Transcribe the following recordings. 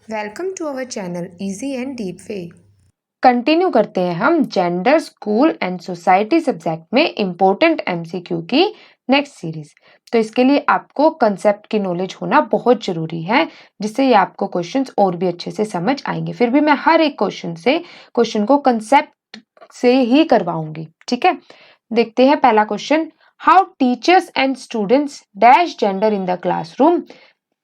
Welcome to our channel easy and deep way. Continue करते हैं हम gender school and society subject में important MCQ की next series. तो इसके लिए आपको कंसेप्ट की नॉलेज होना बहुत जरूरी है, जिससे ये आपको क्वेश्चंस और भी अच्छे से समझ आएंगे। फिर भी मैं हर एक क्वेश्चन को कंसेप्ट से ही करवाऊंगी, ठीक है। देखते हैं पहला question. How teachers and students dash gender in the classroom,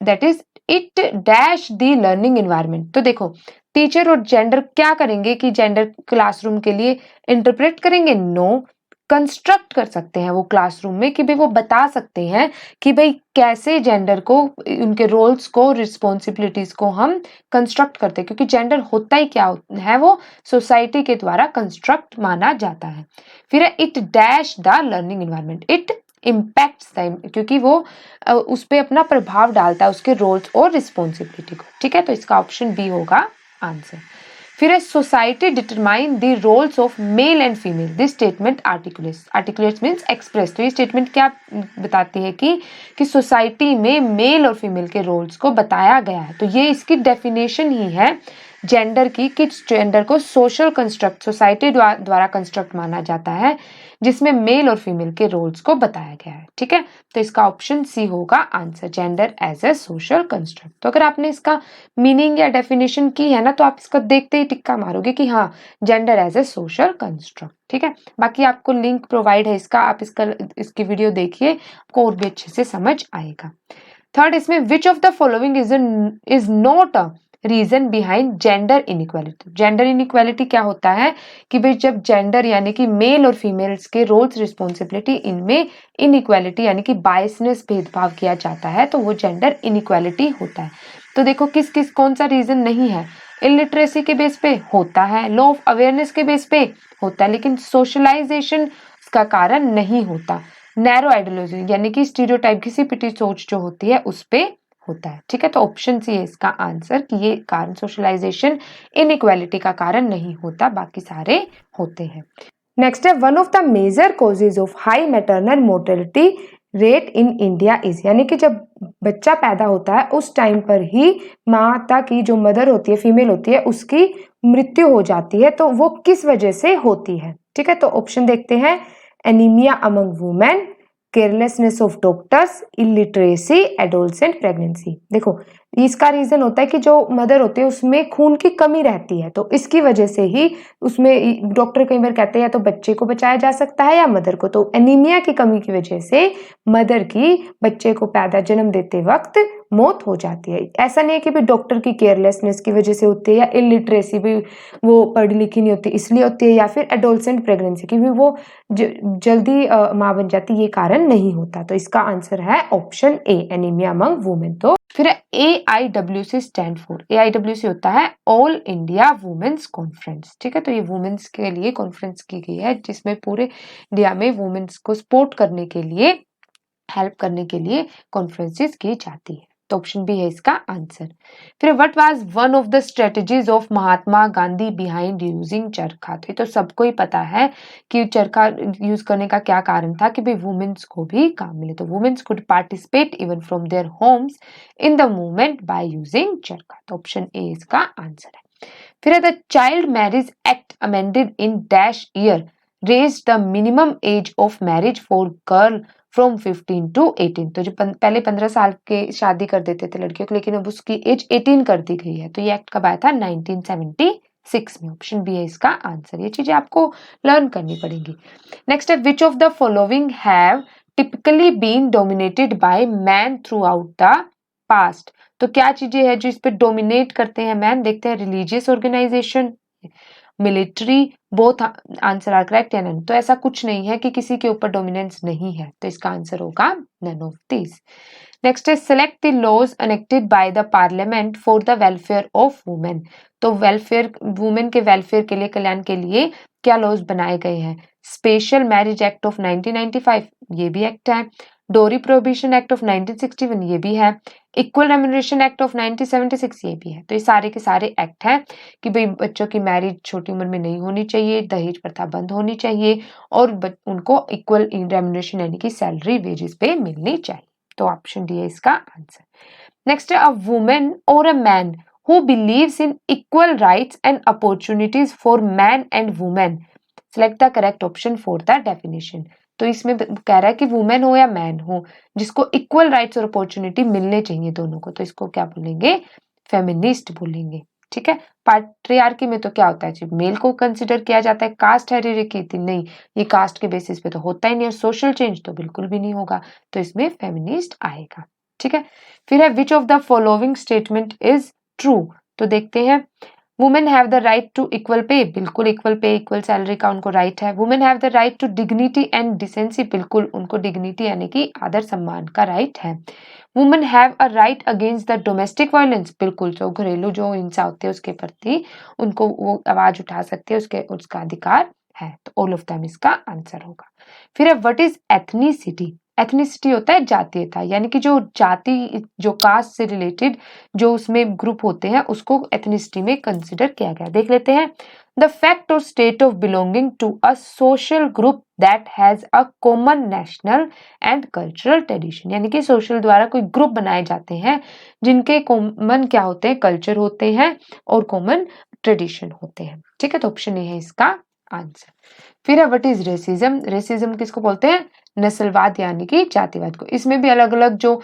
that is it dash the learning environment. तो देखो, टीचर और जेंडर क्या करेंगे कि जेंडर क्लासरूम के लिए इंटरप्रेट करेंगे? नो, कंस्ट्रक्ट कर सकते हैं वो क्लासरूम में, कि भाई वो बता सकते हैं कि भाई कैसे जेंडर को, उनके रोल्स को, रिस्पॉन्सिबिलिटीज को हम कंस्ट्रक्ट करते हैं, क्योंकि जेंडर होता ही क्या है, वो सोसाइटी के द्वारा कंस्ट्रक्ट माना जाता है। फिर है it dash the learning environment, it impacts time, क्योंकि वो उस पर अपना प्रभाव डालता है, उसके रोल्स और रिस्पॉन्सिबिलिटी को, ठीक है। तो इसका ऑप्शन बी होगा आंसर। फिर है society determine the roles of male and female, this statement articulates, articulates means express. तो ये स्टेटमेंट क्या बताती है कि सोसाइटी में मेल और फीमेल के रोल्स को बताया गया है। तो ये इसकी डेफिनेशन ही है जेंडर की, कि जेंडर को सोशल कंस्ट्रक्ट, सोसाइटी द्वारा कंस्ट्रक्ट माना जाता है, जिसमें मेल और फीमेल के रोल्स को बताया गया है, ठीक है। तो इसका ऑप्शन सी होगा answer, gender as a social construct. तो अगर आपने इसका मीनिंग या डेफिनेशन की है ना, तो आप इसका देखते ही टिक्का मारोगे कि हाँ, gender as a social construct, ठीक है। बाकी आपको लिंक प्रोवाइड है इसका, आप इसकी वीडियो देखिए, आपको और भी अच्छे से समझ आएगा। थर्ड, इसमें which of the following is not a reason behind gender inequality. Gender inequality क्या होता है कि भाई जब जेंडर यानी कि मेल और फीमेल्स के रोल्स, रिस्पॉन्सिबिलिटी, इनमें इनइक्वालिटी यानी कि बायसनेस, भेदभाव किया जाता है, तो वो जेंडर इनइक्वालिटी होता है। तो देखो किस कौन सा रीजन नहीं है। इलिटरेसी के बेस पे होता है, लो ऑफ अवेयरनेस के बेस पे होता है, लेकिन सोशलाइजेशन का कारण नहीं होता। नैरो आइडियोलॉजी यानी कि स्टीरियोटाइप, घिसी पिटी सोच जो होती है, उस पे होता है, ठीक है। तो ऑप्शन सी है इसका आंसर, कि ये कारण सोशलाइजेशन इनइक्वालिटी का कारण नहीं होता, बाकी सारे होते हैं। नेक्स्ट है, one of the major causes of high maternal mortality rate in India is, यानी कि जब बच्चा पैदा होता है उस टाइम पर ही माता की जो मदर होती है, फीमेल होती है, उसकी मृत्यु हो जाती है। तो वो किस वजह से होती है, ठीक है। तो ऑप्शन देखते हैं। Anaemia among women, carelessness of doctors, illiteracy, adolescent pregnancy. देखो, इसका रीजन होता है कि जो मदर होती है उसमें खून की कमी रहती है, तो इसकी वजह से ही उसमें डॉक्टर कई बार कहते हैं या तो बच्चे को बचाया जा सकता है या मदर को। तो एनीमिया की कमी की वजह से मदर की बच्चे को जन्म देते वक्त मौत हो जाती है। ऐसा नहीं है कि भी डॉक्टर की केयरलेसनेस की वजह से होती है, या इलिटरेसी भी, वो पढ़ी लिखी नहीं होती इसलिए होती है, या फिर एडोलसेंट प्रेगनेंसी की भी वो जल्दी माँ बन जाती, ये कारण नहीं होता। तो इसका आंसर है option A, anaemia among women. तो फिर AIWC स्टैंड फॉर, AIWC होता है ऑल इंडिया वुमेन्स कॉन्फ्रेंस, ठीक है। तो ये वुमेन्स के लिए कॉन्फ्रेंस की गई है, जिसमें पूरे इंडिया में वुमेन्स को सपोर्ट करने के लिए, हेल्प करने के लिए कॉन्फ्रेंसेस की जाती है। तो ऑप्शन बी है इसका आंसर। फिर what was one of the strategies of Mahatma Gandhi behind using charkha. तो सबको ही पता है कि चरखा यूज करने का क्या कारण था, कि भाई वुमेन्स को भी काम मिले, तो womens could participate even from their homes in the movement by using charkha. तो ऑप्शन ए इसका आंसर है। फिर the child marriage act amended in dash year raised the minimum age of marriage for girl from 15 to 18। तो जो पहले 15 साल के शादी कर देते थे लड़कियों को, लेकिन अब उसकी एज 18 कर दी गई है। तो ये एक्ट कब आया था? 1976 में। ऑप्शन बी है इसका आंसर। ये चीजें आपको लर्न करनी पड़ेंगी। नेक्स्ट है, which of the following have typically been dominated by man throughout the past. तो क्या चीजें हैं जो इस पे डोमिनेट करते हैं मैन? देखते हैं, religious organisation, military, both answer are correct या नन। तो ऐसा कुछ नहीं है कि किसी के ऊपर डोमिनेंस नहीं है, तो इसका आंसर होगा नन ऑफ दिस। नेक्स्ट है, select the laws enacted by the parliament for the welfare of women. तो वेलफेयर, वुमेन के वेलफेयर के लिए, कल्याण के लिए क्या लॉज बनाए गए हैं? स्पेशल मैरिज एक्ट ऑफ 1995, ये भी एक्ट है। डोरी प्रोहिबिशन एक्ट ऑफ 1961, ये भी है। इक्वल रेम्यूनरेशन एक्ट ऑफ 1976, ये भी है। तो ये सारे के सारे एक्ट हैं कि भाई बच्चों की मैरिज छोटी उम्र में नहीं होनी चाहिए, दहेज प्रथा बंद होनी चाहिए, और उनको इक्वल रेम्यूनरेशन यानी कि सैलरी, वेजेस पे मिलनी चाहिए। तो ऑप्शन डी है इसका आंसर। नेक्स्ट है, अ वुमेन और a man who believes in equal rights and opportunities for man and women. Select the correct option for the definition. तो इसमें कह रहा है कि वुमेन हो या मैन हो, जिसको इक्वल राइट्स और अपॉर्चुनिटी मिलने चाहिए दोनों को, तो इसको क्या बोलेंगे? फेमिनिस्ट बोलेंगे। ठीक है। पैट्रियार्की में तो क्या होता है जी, मेल को कंसिडर किया जाता है। कास्ट हायरार्की नहीं, ये कास्ट के बेसिस पे तो होता ही नहीं, और सोशल चेंज तो बिल्कुल भी नहीं होगा, तो इसमें फेमिनिस्ट आएगा। ठीक है। फिर है which of the following statement is true, तो देखते हैं। Women have the right to equal pay, बिल्कुल इक्वल पे इक्वल सैलरी का उनको राइट है। Women have the right to dignity and decency, बिल्कुल उनको डिग्निटी यानी कि आदर सम्मान का राइट है। Women have a right against the domestic violence, बिल्कुल जो घरेलू जो हिंसा होती है उसके प्रति उनको वो आवाज उठा सकते हैं, उसका अधिकार है। तो ऑल ऑफ दैम इसका आंसर होगा। फिर है व्हाट इज एथनिसिटी। एथनिसिटी होता है जातीयता, यानी कि जो जाति जो कास्ट से रिलेटेड जो उसमें ग्रुप होते हैं उसको एथनिसिटी में कंसिडर किया गया। देख लेते हैं। द फैक्ट और state of belonging to a social group that has a common national and cultural tradition, यानी कि सोशल द्वारा कोई ग्रुप बनाए जाते हैं जिनके कॉमन क्या होते हैं, कल्चर होते हैं और कॉमन ट्रेडिशन होते हैं। ठीक है। तो ऑप्शन ए है इसका आंसर। फिर है व्हाट इज रेसिज्म। रेसिज्म किसको बोलते हैं? नस्लवाद यानी कि जातिवाद को। इसमें भी अलग अलग जो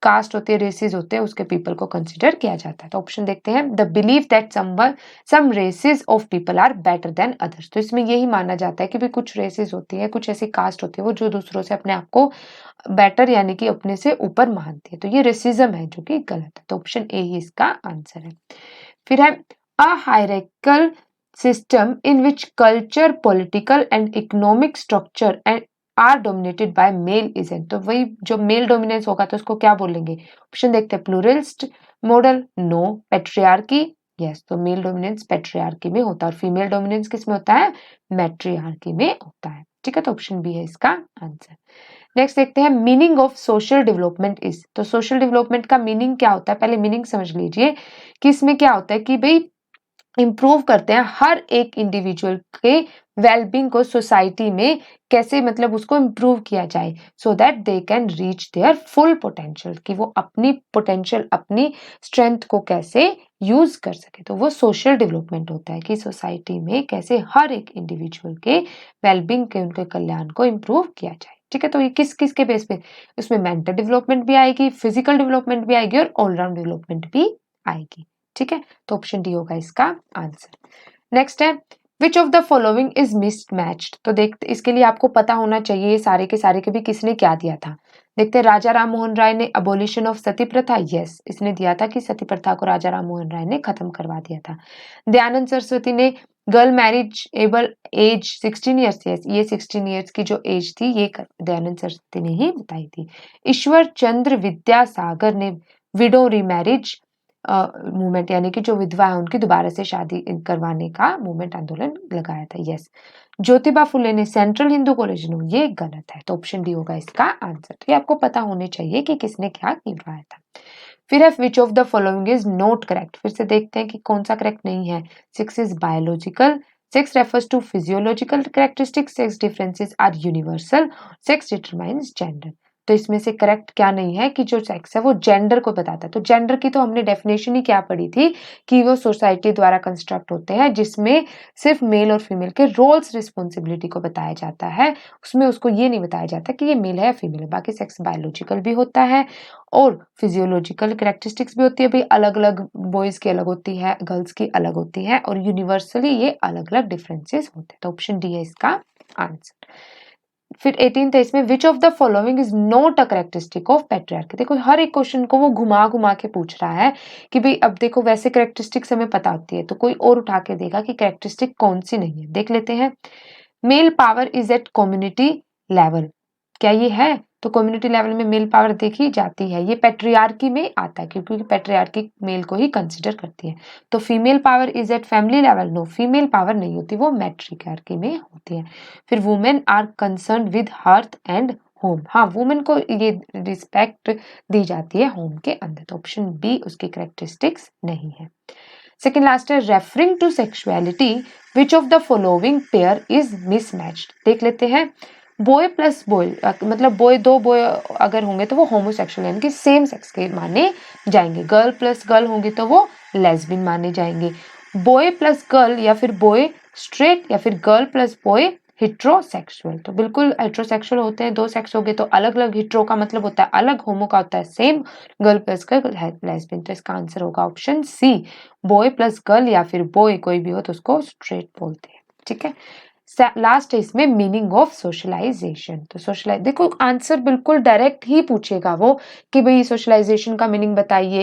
कास्ट होते हैं, रेसेस होते हैं, उसके पीपल को कंसिडर किया जाता है। तो ऑप्शन देखते हैं। The believe that some races of people are better than others, तो इसमें यही माना जाता है कि भी कुछ रेसेस होती है, कुछ ऐसी कास्ट होती है वो जो दूसरों से अपने आप को बेटर यानी कि अपने से ऊपर मानती है, तो ये रेसिज्म है जो कि गलत है। तो ऑप्शन ए ही इसका आंसर है। फिर है अ hierarchical system in which culture, political and economic structure and are dominated by male isn't, तो वही जो मेल डोमिनेंस होगा तो उसको क्या बोलेंगे? ऑप्शन देखते हैं। Pluralist model, no. Patriarchy, yes. तो मेल डोमिनेंस पेट्रियार्की में होता है और फीमेल डोमिनेंस किस में होता है? मैट्रियार्की में होता है। ठीक है। तो ऑप्शन बी है इसका आंसर। नेक्स्ट देखते हैं meaning of social development is, तो सोशल डेवलपमेंट का मीनिंग क्या होता है? पहले मीनिंग समझ लीजिए कि इसमें क्या होता है कि भाई इम्प्रूव करते हैं हर एक इंडिविजुअल के वेलबींग को सोसाइटी में, कैसे मतलब उसको इम्प्रूव किया जाए so that they can reach there full potential, कि वो अपनी पोटेंशियल अपनी स्ट्रेंथ को कैसे यूज कर सके। तो वो सोशल डेवलपमेंट होता है कि सोसाइटी में कैसे हर एक इंडिविजुअल के वेलबींग के उनके कल्याण को इम्प्रूव किया जाए। ठीक है। तो ये किस किस के बेस पे? उसमें मेंटल डेवलपमेंट भी आएगी, फिजिकल डेवलपमेंट भी आएगी और ऑलराउंड डेवलपमेंट भी आएगी। ठीक है। तो ऑप्शन डी होगा इसका आंसर। नेक्स्ट है which of the following is mismatched, तो देखते इसके लिए आपको पता होना चाहिए सारे के सारे के भी किसने क्या दिया था। देखते हैं। राजा राम मोहन राय ने अबोलिशन ऑफ सती प्रथा, यस इसने दिया था कि सती प्रथा को राजा राम मोहन राय ने खत्म करवा दिया था। दयानंद सरस्वती ने girl marriageable age 16 years, yes ये 16 ईयर्स की जो एज थी ये दयानंद सरस्वती ने ही बताई थी। ईश्वर चंद्र विद्यासागर ने विडो रीमैरिज मूवमेंट यानी कि जो विधवा है उनकी दोबारा से शादी करवाने का मूवमेंट आंदोलन लगाया था, यस। ज्योतिबा फुले ने सेंट्रल हिंदू कॉलेज नो, ये गलत है। तो ऑप्शन डी होगा इसका आंसर। तो ये आपको पता होने चाहिए कि किसने क्या करवाया था। फिर है which of the following is not correct, फिर से देखते हैं कि कौन सा करेक्ट नहीं है। 6 is biological, 6 refers to physiological characteristics, 6 differences are universal, 6 determines gender। तो इसमें से करेक्ट क्या नहीं है कि जो सेक्स है वो जेंडर को बताता है। तो जेंडर की तो हमने डेफिनेशन ही क्या पढ़ी थी कि वो सोसाइटी द्वारा कंस्ट्रक्ट होते हैं जिसमें सिर्फ मेल और फीमेल के रोल्स रिस्पॉन्सिबिलिटी को बताया जाता है, उसमें उसको ये नहीं बताया जाता कि ये मेल है या फीमेल है। बाकी सेक्स बायोलॉजिकल भी होता है और फिजियोलॉजिकल कैरेक्टरिस्टिक्स भी होती है, भाई अलग अलग बॉयज की अलग होती है, गर्ल्स की अलग होती है और यूनिवर्सली ये अलग अलग डिफरेंसेस होते हैं। तो ऑप्शन डी है इसका आंसर। फिर 18th है इसमें which of the following is not a characteristic of patriarchy. देखो हर एक क्वेश्चन को वो घुमा घुमा के पूछ रहा है कि भाई अब देखो वैसे कैरेक्टरिस्टिक्स हमें पता होती है तो कोई और उठा के देगा कि कैरेक्टरिस्टिक कौन सी नहीं है। देख लेते हैं। Male power is at community level, क्या ये है? तो कम्युनिटी लेवल में मेल पावर देखी जाती है, ये पैट्रियार्की में आता है क्योंकि पैट्रियार्की मेल को ही कंसिडर करती है। तो female power is at family level, no female power नहीं होती, वो मैट्रियार्की में होती है। फिर women are concern with hearth and home, हाँ वुमेन को ये रिस्पेक्ट दी जाती है होम के अंदर। तो ऑप्शन बी उसकी कैरेक्टरिस्टिक्स नहीं है। सेकेंड लास्ट है referring to sexuality which of the following pair is mismatched. देख लेते हैं। बॉय प्लस बॉय मतलब बॉय दो बॉय अगर होंगे तो वो होमोसेक्सुअल यानी कि सेम सेक्स के माने जाएंगे। गर्ल प्लस गर्ल होंगी तो वो लेस्बियन माने जाएंगे। बॉय प्लस गर्ल या फिर बॉय स्ट्रेट या फिर गर्ल प्लस बॉय हेट्रोसेक्सुअल। तो बिल्कुल हेट्रोसेक्सुअल होते हैं, दो सेक्स हो गए तो अलग अलग, हेट्रो का मतलब होता है अलग, होमो का होता है same, girl plus girl lesbian. तो इसका आंसर होगा option C, boy plus girl या फिर बॉय कोई भी हो तो उसको स्ट्रेट बोलते हैं। ठीक है, लास्ट है इसमें मीनिंग ऑफ सोशलाइजेशन। तो सोशलाइज, देखो आंसर बिल्कुल डायरेक्ट ही पूछेगा वो कि भाई सोशलाइजेशन का मीनिंग बताइए,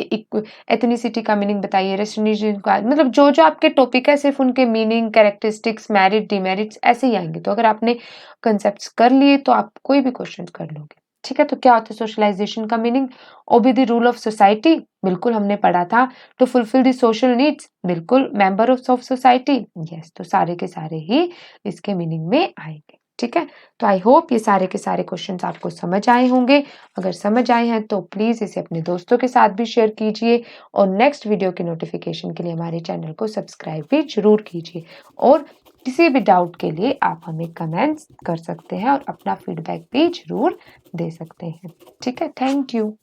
एथनिसिटी का मीनिंग बताइए, रेस्टिनेशन का, मतलब जो जो आपके टॉपिक है सिर्फ उनके मीनिंग, कैरेक्टरिस्टिक्स, मेरिट, डिमेरिट्स ऐसे ही आएंगे। तो अगर आपने कंसेप्ट कर लिए तो आप कोई भी क्वेश्चन कर लोगे। ठीक है, तो क्या होता है सोशलाइजेशन का meaning? Obey the rule of society, बिल्कुल हमने पढ़ा था। To fulfil the social needs, बिल्कुल। Member of society, yes. तो सारे के सारे ही इसके मीनिंग में आएंगे। ठीक है, तो आई होप ये सारे के सारे क्वेश्चंस आपको समझ आए होंगे। अगर समझ आए हैं तो प्लीज इसे अपने दोस्तों के साथ भी शेयर कीजिए, और नेक्स्ट वीडियो की नोटिफिकेशन के लिए हमारे चैनल को सब्सक्राइब भी जरूर कीजिए। और किसी भी डाउट के लिए आप हमें कमेंट्स कर सकते हैं और अपना फीडबैक भी जरूर दे सकते हैं। ठीक है, थैंक यू।